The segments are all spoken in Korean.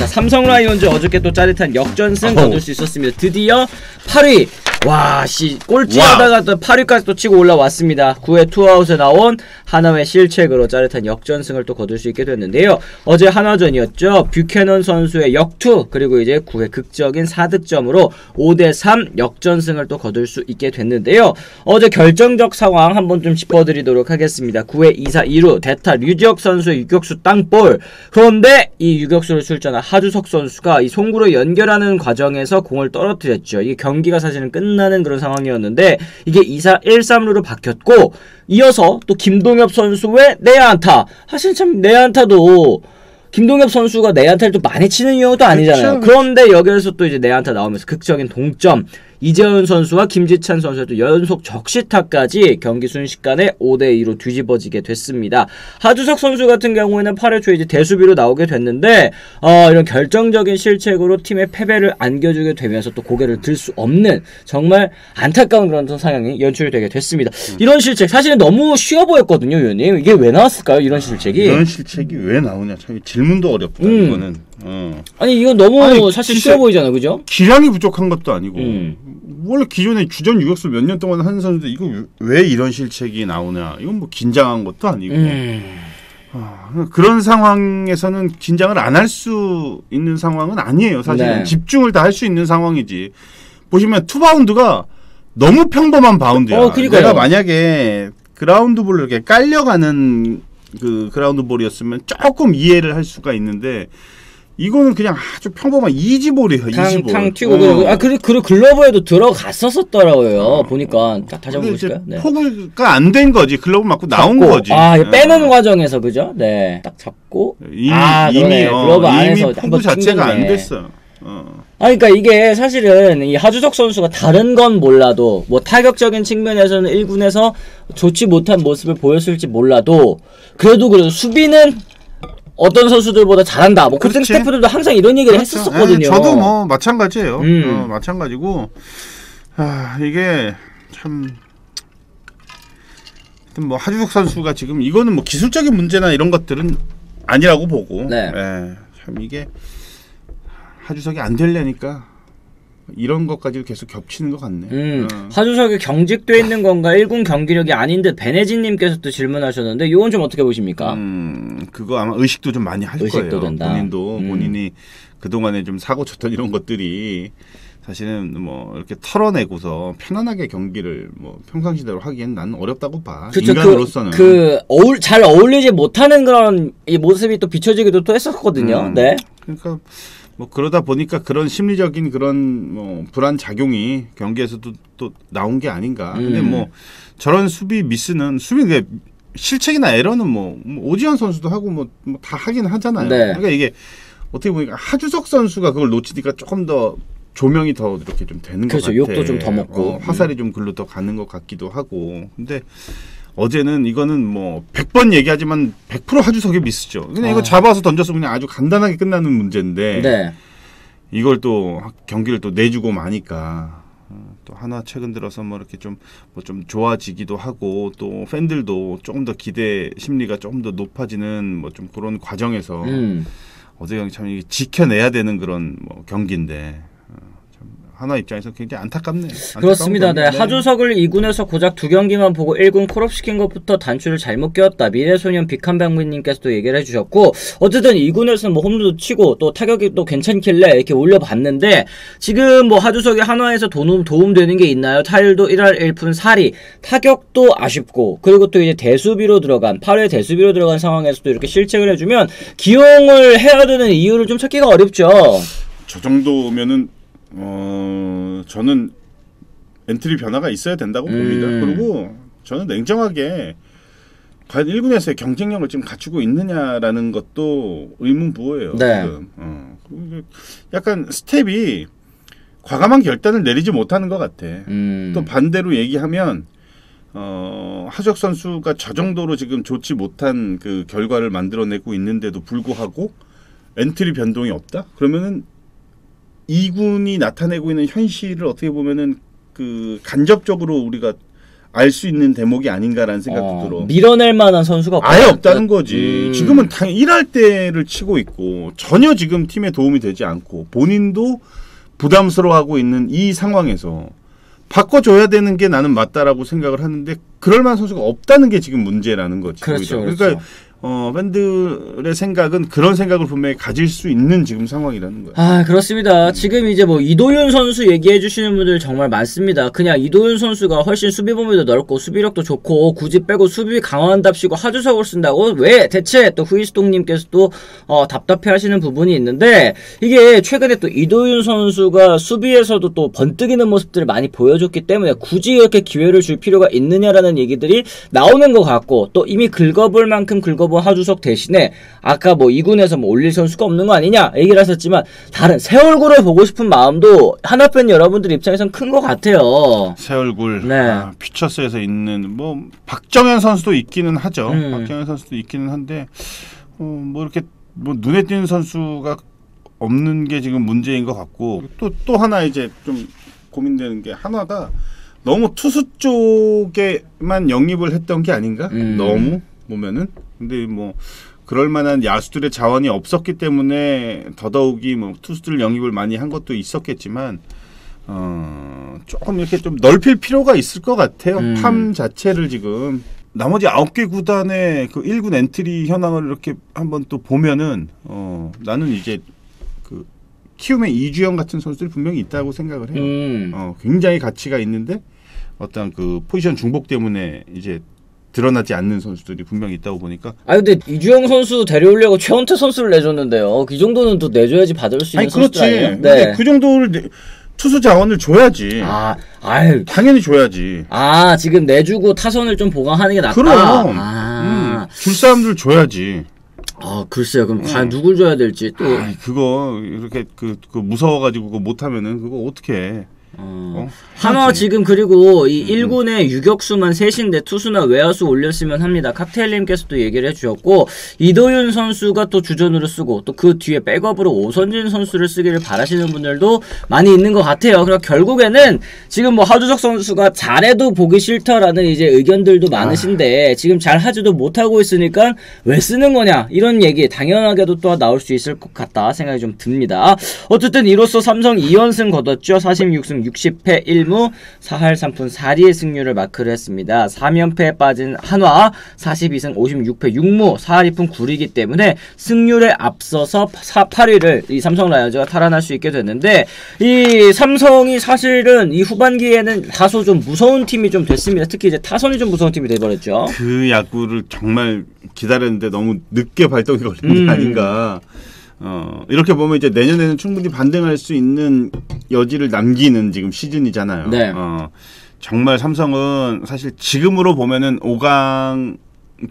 자, 삼성 라이온즈 어저께 또 짜릿한 역전승 거둘 수 있었습니다. 드디어 8위. 와, 씨, 꼴찌하다가 또 8위까지 또 치고 올라왔습니다. 9회 투아웃에 나온 하나의 실책으로 짜릿한 역전승을 또 거둘 수 있게 됐는데요. 어제 한화전이었죠. 뷰캐넌 선수의 역투, 그리고 이제 9회 극적인 4득점으로 5대3 역전승을 또 거둘 수 있게 됐는데요. 어제 결정적 상황 한번 좀 짚어드리도록 하겠습니다. 9회 2사 2루 대타 류지혁 선수의 유격수 땅볼. 그런데 이 유격수를 출전한 하주석 선수가 이 송구로 연결하는 과정에서 공을 떨어뜨렸죠. 이게 경기가 사실은 끝나는 그런 상황이었는데 이게 2사 1-3루로 바뀌었고, 이어서 또 김동엽 선수의 내야안타. 사실 참 내야안타도 김동엽 선수가 내야안타를 또 많이 치는 이유도 아니잖아요. 그런데 여기에서 또 이제 내야안타 나오면서 극적인 동점. 이재훈 선수와 김지찬 선수의 또 연속 적시타까지 경기 순식간에 5대2로 뒤집어지게 됐습니다. 하주석 선수 같은 경우에는 8회 초에 이제 대수비로 나오게 됐는데 이런 결정적인 실책으로 팀의 패배를 안겨주게 되면서 또 고개를 들 수 없는 정말 안타까운 그런 상황이 연출되게 됐습니다. 이런 실책 사실은 너무 쉬워 보였거든요, 위원님. 이게 왜 나왔을까요, 이런 실책이? 이런 실책이 왜 나오냐, 참 질문도 어렵다. 이거는 아니 이건 너무 사실 쉬워 보이잖아요, 그죠? 기량이 부족한 것도 아니고 원래 기존에 주전 유격수 몇 년 동안 하는 선수들 이거 왜 이런 실책이 나오냐, 이건 뭐 긴장한 것도 아니고 그런 상황에서는 긴장을 안 할 수 있는 상황은 아니에요. 사실은 네. 집중을 다 할 수 있는 상황이지. 보시면 투바운드가 너무 평범한 바운드야. 내가 만약에 그라운드 볼을 이렇게 깔려가는 그 그라운드 볼이었으면 조금 이해를 할 수가 있는데, 이거는 그냥 아주 평범한 이지볼이에요. 이지볼. 탕 튀고 그리고 글러브에도 들어갔었더라고요. 보니까 다시 한번 보실까요? 네. 포구가 안 된 거지. 글러브 맞고 나온 거지. 빼는 과정에서 그죠? 네, 딱 잡고 이미 글러브 안에서 포구 자체가 안 됐어요. 그러니까 이게 사실은 이 하주석 선수가 다른 건 몰라도 뭐 타격적인 측면에서는 1군에서 좋지 못한 모습을 보였을지 몰라도 그래도 수비는 어떤 선수들보다 잘한다. 뭐 코칭 스태프들도 항상 이런 얘기를 했었거든요. 저도 뭐 마찬가지예요. 마찬가지고 이게 참 뭐 하주석 선수가 지금 이거는 뭐 기술적인 문제나 이런 것들은 아니라고 보고, 네. 참 이게 하주석이 안 되려니까 이런 것까지도 계속 겹치는 것 같네. 하주석이 경직돼 있는 건가, 1군 경기력이 아닌 듯 배내진님께서 또 질문하셨는데 이건 좀 어떻게 보십니까? 그거 아마 의식도 좀 많이 할 거예요. 된다. 본인이 그동안에 좀 사고 쳤던 이런 것들이 사실은 뭐 이렇게 털어내고서 편안하게 경기를 뭐 평상시대로 하기엔 나는 어렵다고 봐. 그쵸, 인간으로서는 잘 어울리지 못하는 그런 이 모습이 또 비춰지기도 또 했었거든요. 네. 그러니까 뭐 그러다 보니까 그런 심리적인 그런 뭐 불안 작용이 경기에서도 또 나온 게 아닌가. 근데 뭐 저런 수비 미스는 실책이나 에러는 뭐 오지환 선수도 하고 뭐 다 하긴 하잖아요. 네. 그러니까 이게 어떻게 보니까 하주석 선수가 그걸 놓치니까 조금 더 조명이 더 이렇게 좀 되는 것 같아. 욕도 좀 더 먹고 화살이 좀 글로 더 가는 것 같기도 하고. 근데 어제는 이거는 뭐 100번 얘기하지만 100% 하주석의 미스죠. 그냥 이거 잡아서 던졌으면 그냥 아주 간단하게 끝나는 문제인데, 네. 이걸 또 경기를 또 내주고 마니까 또 하나 최근 들어서 뭐 이렇게 좀 좋아지기도 하고, 또 팬들도 조금 더 기대 심리가 조금 더 높아지는 뭐 좀 그런 과정에서 어제 경기 참 지켜내야 되는 그런 뭐 경기인데. 하나 입장에서 굉장히 안타깝네요. 그렇습니다. 네. 하주석을 2군에서 고작 2경기만 보고 1군 콜업시킨 것부터 단추를 잘못 끼웠다. 미래소년 빅한방민님께서도 얘기를 해주셨고, 어쨌든 2군에서는 뭐 홈런도 치고 또 타격이 또 괜찮길래 이렇게 올려봤는데, 지금 뭐 하주석이 한화에서 도움되는 게 있나요? 타율도 1할 1푼 4리, 타격도 아쉽고, 그리고 또 이제 대수비로 들어간 8회 대수비로 들어간 상황에서도 이렇게 실책을 해주면 기용을 해야 되는 이유를 좀 찾기가 어렵죠. 저 정도면은 저는 엔트리 변화가 있어야 된다고 봅니다. 그리고 저는 냉정하게 과연 1군에서의 경쟁력을 지금 갖추고 있느냐라는 것도 의문부호예요. 네. 지금. 약간 스텝이 과감한 결단을 내리지 못하는 것 같아. 또 반대로 얘기하면 하주석 선수가 저 정도로 지금 좋지 못한 그 결과를 만들어내고 있는데도 불구하고 엔트리 변동이 없다? 그러면은 2군이 나타내고 있는 현실을 어떻게 보면은 그 간접적으로 우리가 알 수 있는 대목이 아닌가라는 생각도 들어. 밀어낼 만한 선수가 아예 없다는 거지. 지금은 일할 때를 치고 있고 전혀 지금 팀에 도움이 되지 않고 본인도 부담스러워하고 있는 이 상황에서 바꿔줘야 되는 게 나는 맞다라고 생각을 하는데 그럴 만한 선수가 없다는 게 지금 문제라는 거지. 그렇죠. 그러니까 팬들의 생각은 그런 생각을 분명히 가질 수 있는 지금 상황이라는 거예요. 아, 그렇습니다. 지금 이제 뭐 이도윤 선수 얘기해 주시는 분들 정말 많습니다. 그냥 이도윤 선수가 훨씬 수비 범위도 넓고 수비력도 좋고 굳이 빼고 수비 강화한답시고 하주석을 쓴다고 왜 대체 또 후이스동님께서 또 답답해 하시는 부분이 있는데 이게 최근에 또 이도윤 선수가 수비에서도 또 번뜩이는 모습들을 많이 보여줬기 때문에 굳이 이렇게 기회를 줄 필요가 있느냐라는 얘기들이 나오는 것 같고 또 이미 긁어볼 만큼 긁어본 하주석 대신에 아까 뭐 2군에서 뭐 올릴 선수가 없는 거 아니냐 얘기를 하셨지만 다른 새 얼굴을 보고 싶은 마음도 하나팬 여러분들 입장에선 큰 것 같아요. 새 얼굴. 네. 퓨처스에서 있는 뭐 박정현 선수도 있기는 하죠. 박정현 선수도 있기는 한데 뭐 이렇게 뭐 눈에 띄는 선수가 없는 게 지금 문제인 것 같고 또 하나 이제 좀 고민되는 게 하나가 너무 투수 쪽에만 영입을 했던 게 아닌가? 너무 보면은. 근데 뭐 그럴 만한 야수들의 자원이 없었기 때문에 더더욱이 뭐 투수들 영입을 많이 한 것도 있었겠지만 조금 이렇게 좀 넓힐 필요가 있을 것 같아요. 팜 자체를 지금 나머지 9개 구단의 그 1군 엔트리 현황을 이렇게 한번 또 보면은 나는 이제 그 키움의 이주영 같은 선수들이 분명히 있다고 생각을 해요. 굉장히 가치가 있는데 어떤 그 포지션 중복 때문에 이제 드러나지 않는 선수들이 분명히 있다고 보니까. 근데 이주영 선수 데려오려고 최원태 선수를 내줬는데요. 그 정도는 또 내줘야지 받을 수 있는 선수들 아니에요? 네. 그 정도를 투수 자원을 줘야지. 당연히 줘야지. 지금 내주고 타선을 좀 보강하는 게 낫다. 그럼. 줄 사람들 줘야지. 글쎄요. 그럼 과연 누굴 줘야 될지 또. 그거 이렇게 그 무서워가지고 그거 못하면은 그거 어떻게 해? 하나 지금 그리고 이 1군에 유격수만 셋인데 투수나 외야수 올렸으면 합니다. 칵테일님께서도 얘기를 해주셨고 이도윤 선수가 또 주전으로 쓰고 또 그 뒤에 백업으로 오선진 선수를 쓰기를 바라시는 분들도 많이 있는 것 같아요. 그럼 결국에는 지금 뭐 하주석 선수가 잘해도 보기 싫다라는 이제 의견들도 많으신데 지금 잘하지도 못하고 있으니까 왜 쓰는 거냐 이런 얘기 당연하게도 또 나올 수 있을 것 같다 생각이 좀 듭니다. 어쨌든 이로써 삼성 2연승 거뒀죠. 46승 60패 1무 4할 3푼 4리의 승률을 마크를 했습니다. 3연패에 빠진 한화 42승 56패 6무 4할 2푼 9리이기 때문에 승률에 앞서서 8위를 이 삼성 라이온즈가 탈환할 수 있게 됐는데 이 삼성이 사실은 이 후반기에는 다소 좀 무서운 팀이 좀 됐습니다. 특히 이제 타선이 좀 무서운 팀이 돼버렸죠. 그 야구를 정말 기다렸는데 너무 늦게 발동이 걸린 게 아닌가. 이렇게 보면 이제 내년에는 충분히 반등할 수 있는 여지를 남기는 지금 시즌이잖아요. 네. 정말 삼성은 사실 지금으로 보면은 5강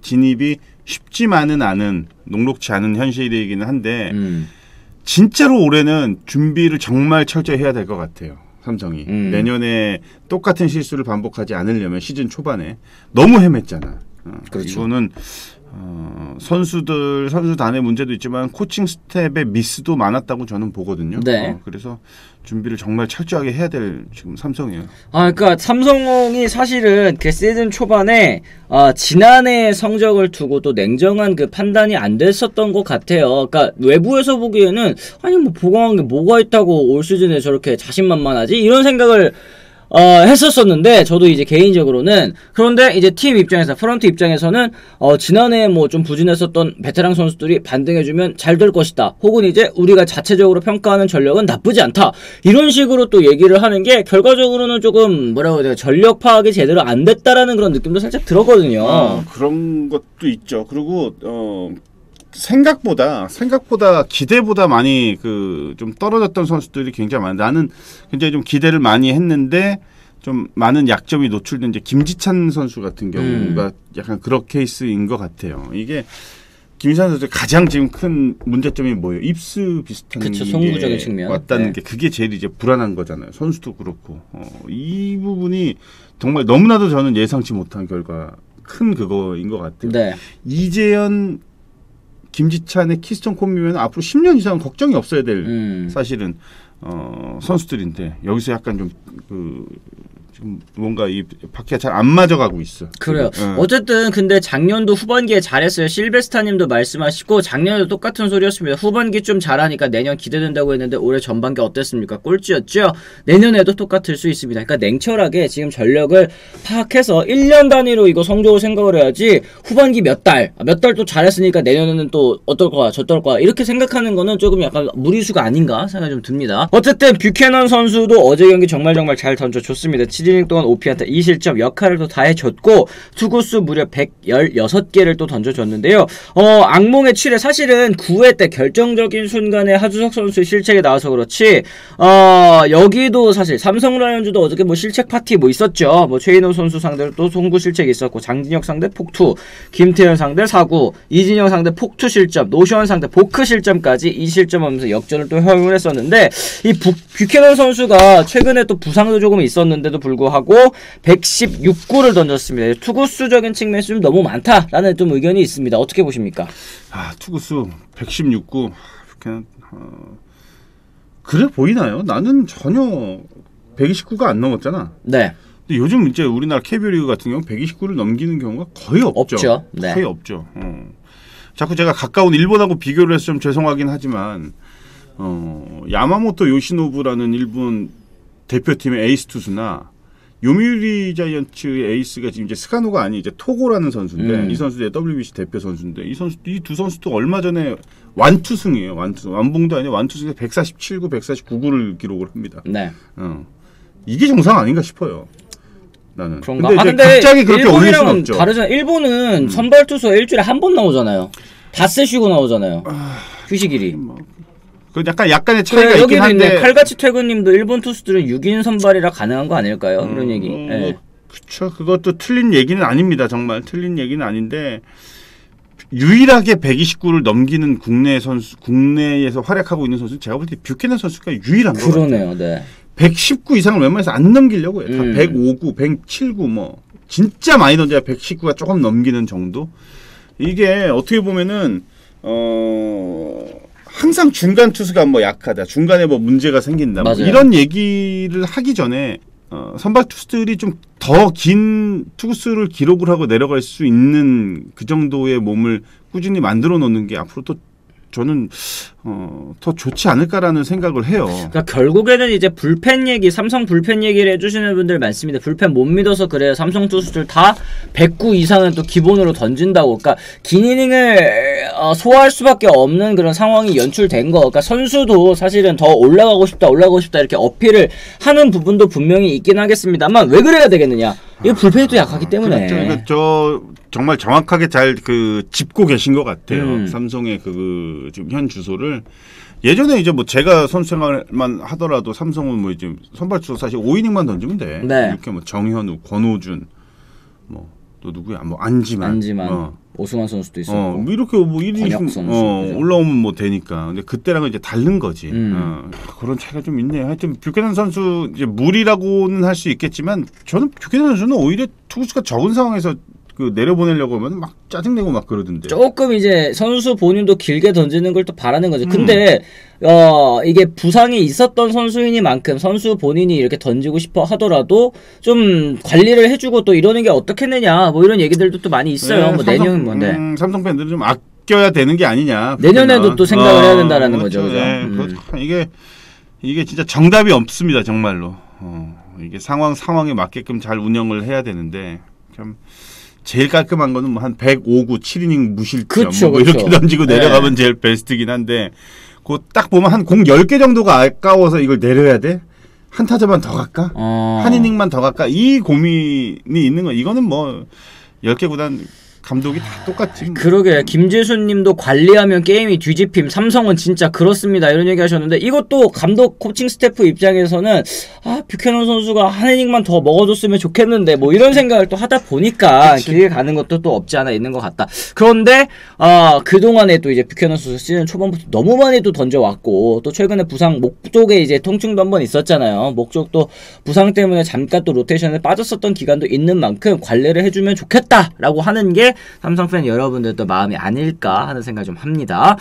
진입이 쉽지만은 않은 녹록치 않은 현실이기는 한데 진짜로 올해는 준비를 정말 철저히 해야 될 것 같아요. 삼성이 내년에 똑같은 실수를 반복하지 않으려면 시즌 초반에 너무 헤맸잖아. 그렇죠. 이거는 선수단의 문제도 있지만 코칭 스텝의 미스도 많았다고 저는 보거든요. 네. 그래서 준비를 정말 철저하게 해야 될 지금 삼성이에요. 그러니까 삼성이 사실은 그 시즌 초반에 지난해 성적을 두고 또 냉정한 그 판단이 안 됐었던 것 같아요. 그러니까 외부에서 보기에는 아니 뭐 보강한 게 뭐가 있다고 올 시즌에 저렇게 자신만만하지 이런 생각을 했었었는데 저도 이제 개인적으로는 그런데 이제 팀 입장에서 프런트 입장에서는 지난해 뭐 좀 부진했었던 베테랑 선수들이 반등해주면 잘 될 것이다 혹은 이제 우리가 자체적으로 평가하는 전력은 나쁘지 않다 이런 식으로 또 얘기를 하는 게 결과적으로는 조금 뭐라고 해야 돼요 전력 파악이 제대로 안 됐다라는 그런 느낌도 살짝 들었거든요. 그런 것도 있죠. 그리고 생각보다 기대보다 많이 좀 떨어졌던 선수들이 굉장히 많아요. 나는 굉장히 좀 기대를 많이 했는데 좀 많은 약점이 노출된 이제 김지찬 선수 같은 경우가 약간 그런 케이스인 것 같아요. 이게 김지찬 선수 가장 지금 큰 문제점이 뭐예요? 입스 비슷한 게 송구적인 측면 왔다는 게 그게 제일 이제 불안한 거잖아요. 선수도 그렇고 이 부분이 정말 너무나도 저는 예상치 못한 결과 큰 그거인 것 같아요. 네. 이재현 김지찬의 키스톤 콤비면 앞으로 10년 이상은 걱정이 없어야 될 사실은 선수들인데 여기서 약간 좀 지금 뭔가 이 바퀴가 잘 안 맞아가고 있어. 그래요. 어쨌든 근데 작년도 후반기에 잘했어요. 실베스타님도 말씀하시고 작년에도 똑같은 소리였습니다. 후반기 좀 잘하니까 내년 기대된다고 했는데 올해 전반기 어땠습니까? 꼴찌였죠. 내년에도 똑같을 수 있습니다. 그러니까 냉철하게 지금 전력을 파악해서 1년 단위로 이거 성적을 생각을 해야지 후반기 몇 달 또 잘했으니까 내년에는 또 어떨 거야 저떨 거야 이렇게 생각하는 거는 조금 약간 무리수가 아닌가 생각이 좀 듭니다. 어쨌든 뷰캐넌 선수도 어제 경기 정말 잘 던져줬습니다. 7이닝 동안 오피한테 2실점 역할을 또 다 해줬고 투구수 무려 116개를 또 던져줬는데요. 악몽의 7회 사실은 9회 때 결정적인 순간에 하주석 선수의 실책이 나와서 그렇지 여기도 사실 삼성 라이온즈도 어저께 뭐 실책 파티 뭐 있었죠. 뭐 최인호 선수 상대로 또 송구 실책이 있었고 장진혁 상대 폭투, 김태현 상대 사구, 이진영 상대 폭투 실점, 노시원 상대 보크 실점까지 2실점하면서 역전을 또 허용을 했었는데 이 뷰캐넌 선수가 최근에 또 부상도 조금 있었는데도 불구하고 116구를 던졌습니다. 투구수적인 측면에서 좀 너무 많다라는 좀 의견이 있습니다. 어떻게 보십니까? 투구수 116구 그래 보이나요? 나는 전혀 129가 안 넘었잖아. 네. 근데 요즘 이제 우리나라 KBO 리그 같은 경우 129를 넘기는 경우가 거의 없죠. 네. 거의 없죠. 자꾸 제가 가까운 일본하고 비교를 해서 좀 죄송하긴 하지만 야마모토 요시노부라는 일본 대표팀의 에이스 투수나 요미우리 자이언츠의 에이스가 지금 이제 스카노가 아니 이제 토고라는 선수인데 이 선수도 WBC 대표 선수인데 이 두 선수도 얼마 전에 완투승이에요. 완봉도 아니라 완투승에 147구, 149구를 기록을 합니다. 네. 이게 정상 아닌가 싶어요. 나는. 그런가? 근데 갑자기 그렇게 올릴 수는 없죠. 다르잖아요. 일본은 선발 투수가 일주일에 한 번 나오잖아요. 닷새 쉬고 나오잖아요. 휴식일이. 그 약간의 차이가 있긴 한데. 있네. 칼같이 퇴근님도 일본 투수들은 6인 선발이라 가능한 거 아닐까요? 이런 얘기. 네. 그렇죠. 그것도 틀린 얘기는 아닙니다. 정말 틀린 얘기는 아닌데 유일하게 129를 넘기는 국내에서 활약하고 있는 선수는 제가 볼 때 뷰캐넌 선수가 유일한 거 같아요. 그러네요. 네. 119 이상을 웬만해서 안 넘기려고 해요. 다 105구, 107구 뭐 진짜 많이 던져야 119가 조금 넘기는 정도. 이게 어떻게 보면은 항상 중간 투수가 뭐 약하다, 중간에 뭐 문제가 생긴다, 뭐 이런 얘기를 하기 전에 선발 투수들이 좀 더 긴 투구수를 기록을 하고 내려갈 수 있는 그 정도의 몸을 꾸준히 만들어 놓는 게 앞으로 또 저는 더 좋지 않을까라는 생각을 해요. 그러니까 결국에는 이제 불펜 얘기, 삼성 불펜 얘기를 해주시는 분들 많습니다. 불펜 못 믿어서 그래요. 삼성 투수들 다 109 이상은 또 기본으로 던진다고. 그러니까 긴 이닝을 소화할 수밖에 없는 그런 상황이 연출된 거. 그러니까 선수도 사실은 더 올라가고 싶다 이렇게 어필을 하는 부분도 분명히 있긴 하겠습니다만 왜 그래야 되겠느냐? 이거 불펜이 또 약하기 때문에. 그러니까 저 정말 정확하게 잘 짚고 계신 것 같아요. 삼성의 지금 현 주소를. 예전에 이제 뭐 제가 선수 생활만 하더라도 삼성은 뭐 이제 선발 투수 사실 5이닝만 던지면 돼. 네. 이렇게 뭐 정현우, 권호준, 뭐 또 누구야? 뭐 안지만. 오승환 선수도 있었고. 뭐 이렇게 뭐 1이닝 올라오면 뭐 되니까. 근데 그때랑은 이제 다른 거지. 그런 차이가 좀 있네요. 하여튼 뷰캐넌 선수 이제 무리라고는 할 수 있겠지만 저는 뷰캐넌 선수는 오히려 투구수가 적은 상황에서 내려보내려고 하면 막 짜증내고 막 그러던데. 조금 이제 선수 본인도 길게 던지는 걸 또 바라는 거죠. 근데 이게 부상이 있었던 선수이니만큼 선수 본인이 이렇게 던지고 싶어 하더라도 좀 관리를 해주고 또 이러는 게 어떻겠느냐 뭐 이런 얘기들도 또 많이 있어요. 네, 뭐 내년 뭔데 삼성 팬들은 좀 아껴야 되는 게 아니냐. 내년에도 또 생각을 해야 된다라는 거죠. 그죠? 네, 이게 진짜 정답이 없습니다. 정말로. 이게 상황에 맞게끔 잘 운영을 해야 되는데 참. 제일 깔끔한 거는 뭐 한 105구 7이닝 무실점 그쵸, 뭐 이렇게 던지고 내려가면 제일 베스트긴 한데 그 딱 보면 한 공 10개 정도가 아까워서 이걸 내려야 돼? 한 타자만 더 갈까? 한 이닝만 더 갈까? 이 고민이 있는 거. 이거는 뭐 10개 구단 감독이 다 똑같지. 그러게 김재순 님도 관리하면 게임이 뒤집힘. 삼성은 진짜 그렇습니다. 이런 얘기 하셨는데 이것도 감독 코칭 스태프 입장에서는 뷰캐넌 선수가 한 이닝만 더 먹어줬으면 좋겠는데 뭐 이런 생각을 또 하다 보니까 길게 가는 것도 또 없지 않아 있는 것 같다. 그런데 그동안에 또 이제 뷰캐넌 선수 시즌 초반부터 너무 많이 또 던져왔고 또 최근에 부상 목 쪽에 이제 통증도 한번 있었잖아요. 목 쪽도 부상 때문에 잠깐 또 로테이션에 빠졌었던 기간도 있는 만큼 관리를 해주면 좋겠다라고 하는 게 삼성팬 여러분들도 마음이 아닐까 하는 생각 좀 합니다.